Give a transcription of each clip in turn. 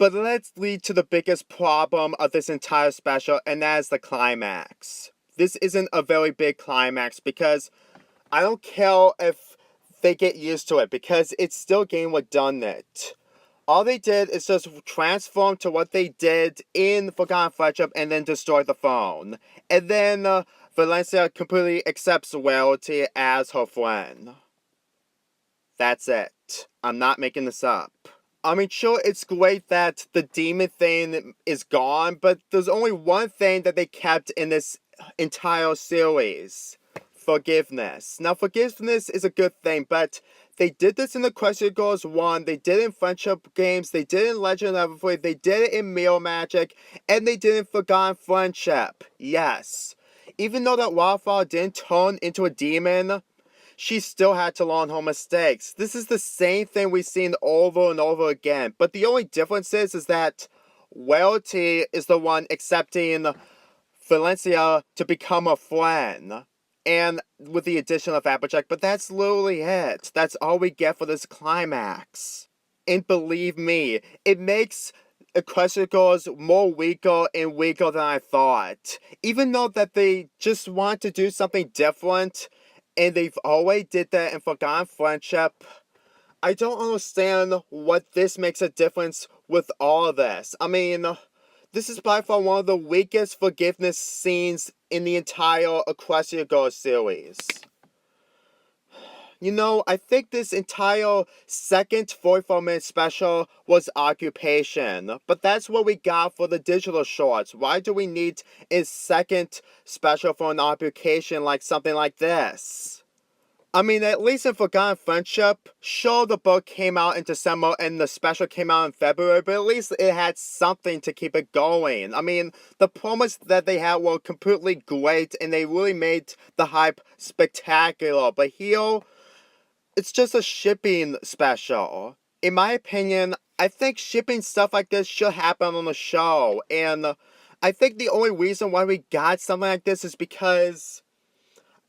But let's lead to the biggest problem of this entire special, and that is the climax. This isn't a very big climax because I don't care if they get used to it because it's still getting what done it. All they did is just transform to what they did in Forgotten Friendship and then destroy the phone. And then Valencia completely accepts Loyalty as her friend. That's it. I'm not making this up. I mean, sure, it's great that the demon thing is gone, but there's only one thing that they kept in this entire series. Forgiveness. Now, forgiveness is a good thing, but they did this in the Equestria Girls 1, they did it in Friendship Games, they did it in Legend of Everfree, they did it in Mirror Magic, and they did it in Forgotten Friendship. Yes. Even though that Wildflower didn't turn into a demon, she still had to learn her mistakes. This is the same thing we've seen over and over again, but the only difference is that Loyalty is the one accepting Valencia to become a friend. And with the addition of Applejack, but that's literally it. That's all we get for this climax. And believe me, it makes Equestria Girls more weaker and weaker than I thought. Even though that they just want to do something different, and they've always did that in Forgotten Friendship, I don't understand what this makes a difference with all of this. I mean, this is by far one of the weakest forgiveness scenes in the entire Equestria Girls series. You know, I think this entire second 44-minute special was occupation. But that's what we got for the digital shorts. Why do we need a second special for an occupation like something like this? I mean, at least in Forgotten Friendship, sure, the book came out in December and the special came out in February, but at least it had something to keep it going. I mean, the promos that they had were completely great and they really made the hype spectacular. But here, it's just a shipping special. In my opinion, I think shipping stuff like this should happen on the show. And I think the only reason why we got something like this is because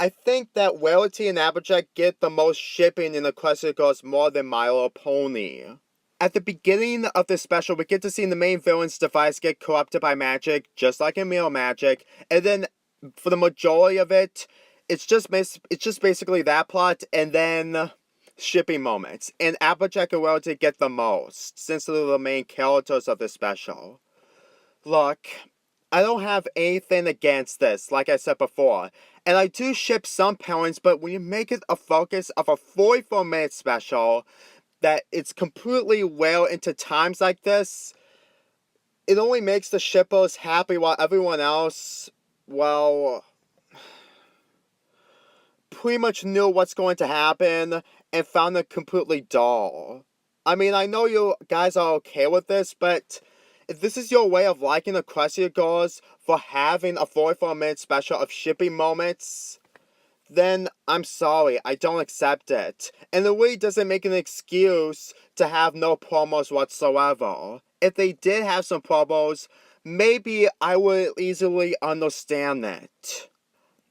I think that Loyalty and Applejack get the most shipping in the Equestria Girls more than My Little Pony. At the beginning of this special, we get to see the main villain's device get corrupted by magic, just like in Mirror Magic, and then for the majority of it, it's just basically that plot, and then shipping moments. And Applejack and Loyalty get the most, since they're the main characters of this special. Look, I don't have anything against this, like I said before. And I do ship some parents, but when you make it a focus of a 44-minute special, that it's completely well into times like this, it only makes the shippers happy while everyone else, well, pretty much knew what's going to happen and found it completely dull. I mean, I know you guys are okay with this, but if this is your way of liking Equestria Girls for having a 44-minute special of shipping moments, then I'm sorry, I don't accept it. And it really doesn't make an excuse to have no promos whatsoever. If they did have some promos, maybe I would easily understand it.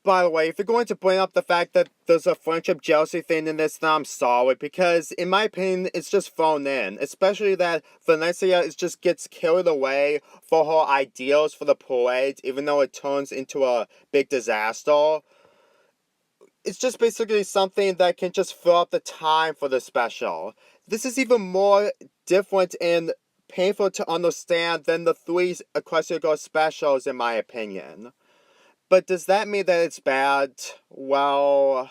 By the way, if you're going to bring up the fact that there's a friendship jealousy thing in this, then I'm sorry, because in my opinion, it's just thrown in. Especially that Valencia just gets carried away for her ideals for the parade, even though it turns into a big disaster. It's just basically something that can just fill up the time for the special. This is even more different and painful to understand than the 3 Equestria Girls specials, in my opinion. But does that mean that it's bad? Well,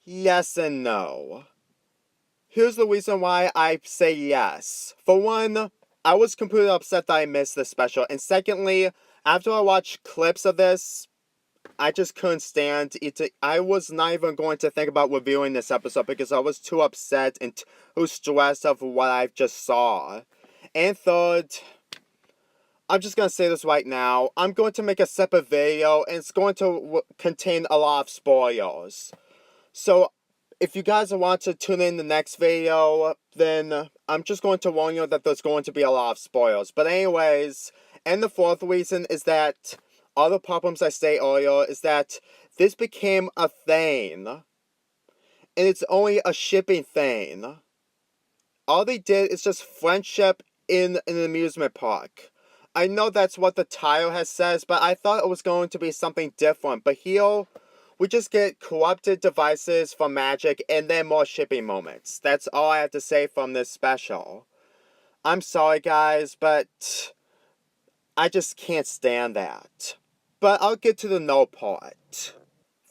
yes and no. Here's the reason why I say yes. For one, I was completely upset that I missed this special. And secondly, after I watched clips of this, I just couldn't stand it. I was not even going to think about reviewing this episode because I was too upset and too stressed of what I just saw. And third, I'm just going to say this right now. I'm going to make a separate video, and it's going to contain a lot of spoilers. So, if you guys want to tune in the next video, then I'm just going to warn you that there's going to be a lot of spoilers. But anyways, and the fourth reason is that all the problems I stated earlier is that this became a thing. And it's only a shipping thing. All they did is just friendship in an amusement park. I know that's what the title has says, but I thought it was going to be something different. But here, we just get corrupted devices from magic and then more shipping moments. That's all I have to say from this special. I'm sorry, guys, but I just can't stand that. But I'll get to the no part.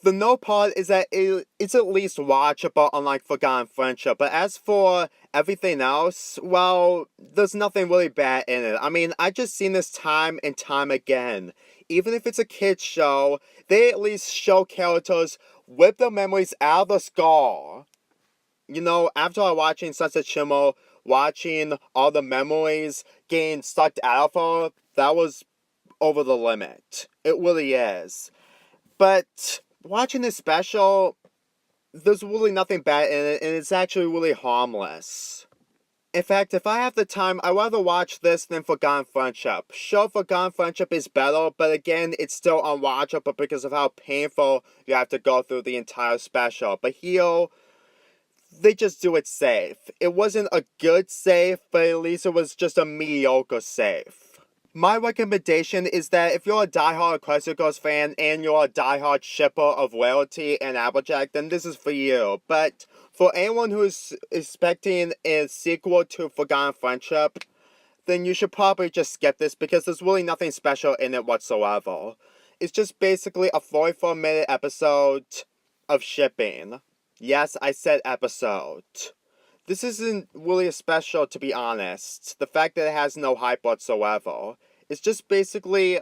The no part is that it's at least watchable, unlike Forgotten Friendship. But as for everything else, well, there's nothing really bad in it. I mean, I just seen this time and time again. Even if it's a kid's show, they at least show characters with their memories out of the skull. You know, after watching Sunset Shimmer, watching all the memories getting sucked out of her, that was over the limit. It really is. But watching this special, there's really nothing bad in it, and it's actually really harmless. In fact, if I have the time, I'd rather watch this than Forgotten Friendship. Sure, Forgotten Friendship is better, but again, it's still unwatchable because of how painful you have to go through the entire special. But here, they just do it safe. It wasn't a good safe, but at least it was just a mediocre safe. My recommendation is that if you're a diehard Equestria Girls fan and you're a diehard shipper of Rarity and Applejack, then this is for you. But for anyone who is expecting a sequel to Forgotten Friendship, then you should probably just skip this because there's really nothing special in it whatsoever. It's just basically a 44-minute episode of shipping. Yes, I said episode. This isn't really a special, to be honest. The fact that it has no hype whatsoever. It's just basically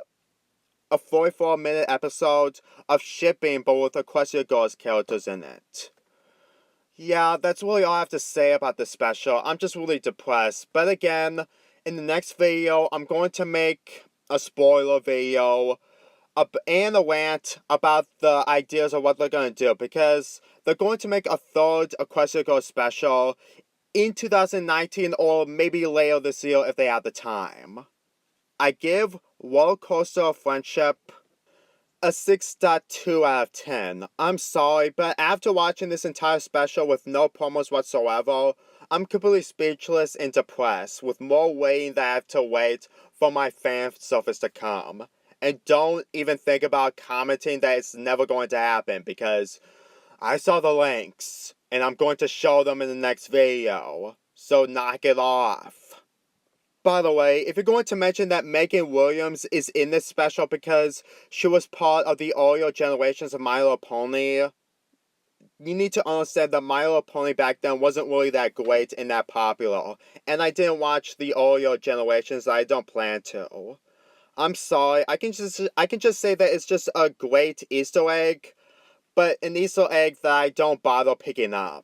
a 44-minute episode of shipping, but with Equestria Girls characters in it. Yeah, that's really all I have to say about this special. I'm just really depressed. But again, in the next video, I'm going to make a spoiler video and a rant about the ideas of what they're going to do, because they're going to make a third Equestria Girls special in 2019 or maybe later this year if they have the time. I give Rollercoaster Friendship a 6.2 out of 10. I'm sorry, but after watching this entire special with no promos whatsoever, I'm completely speechless and depressed with more waiting that I have to wait for my fan service to come. And don't even think about commenting that it's never going to happen, because I saw the links, and I'm going to show them in the next video. So knock it off. By the way, if you're going to mention that Megan Williams is in this special because she was part of the earlier generations of My Little Pony, you need to understand that My Little Pony back then wasn't really that great and that popular. And I didn't watch the earlier generations, I don't plan to. I'm sorry, I can just say that it's just a great Easter egg, but an Easter egg that I don't bother picking up.